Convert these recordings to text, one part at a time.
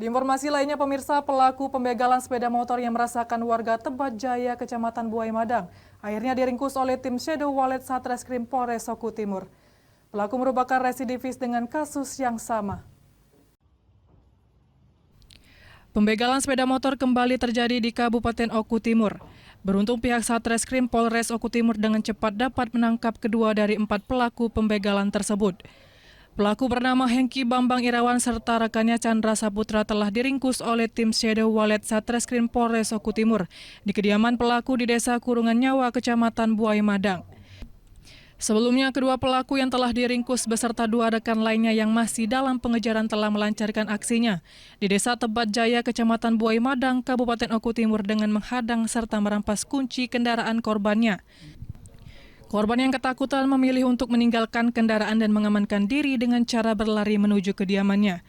Di informasi lainnya, pemirsa, pelaku pembegalan sepeda motor yang merasakan warga Tebet Jaya, Kecamatan Buai Madang, akhirnya diringkus oleh tim Shadow Wallet Satreskrim Polres Oku Timur. Pelaku merupakan residivis dengan kasus yang sama. Pembegalan sepeda motor kembali terjadi di Kabupaten Oku Timur. Beruntung pihak Satreskrim Polres Oku Timur dengan cepat dapat menangkap kedua dari 4 pelaku pembegalan tersebut. Pelaku bernama Hengki Bambang Irawan serta rekannya Chandra Saputra telah diringkus oleh tim Shadow Wallet Satreskrim Polres Oku Timur di kediaman pelaku di Desa Kurungan Nyawa, Kecamatan Buai Madang. Sebelumnya, kedua pelaku yang telah diringkus beserta 2 rekan lainnya yang masih dalam pengejaran telah melancarkan aksinya di Desa Tebet Jaya, Kecamatan Buai Madang, Kabupaten Oku Timur dengan menghadang serta merampas kunci kendaraan korbannya. Korban yang ketakutan memilih untuk meninggalkan kendaraan dan mengamankan diri dengan cara berlari menuju kediamannya.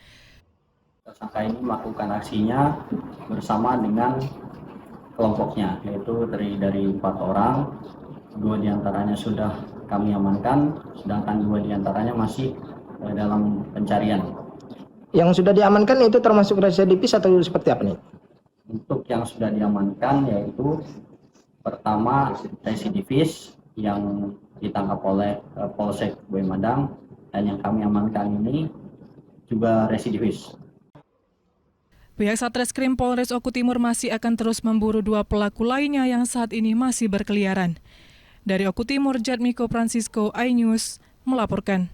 Tersangka ini melakukan aksinya bersama dengan kelompoknya, yaitu terdiri dari 4 orang. 2 diantaranya sudah kami amankan, sedangkan 2 diantaranya masih dalam pencarian. Yang sudah diamankan itu termasuk residivis atau seperti apa nih? Untuk yang sudah diamankan yaitu pertama residivis yang ditangkap oleh Polsek Buai Madang, dan yang kami amankan ini juga residivis. Pihak Satreskrim Polres Oku Timur masih akan terus memburu 2 pelaku lainnya yang saat ini masih berkeliaran. Dari Oku Timur, Jadmiko Francisco, iNews melaporkan.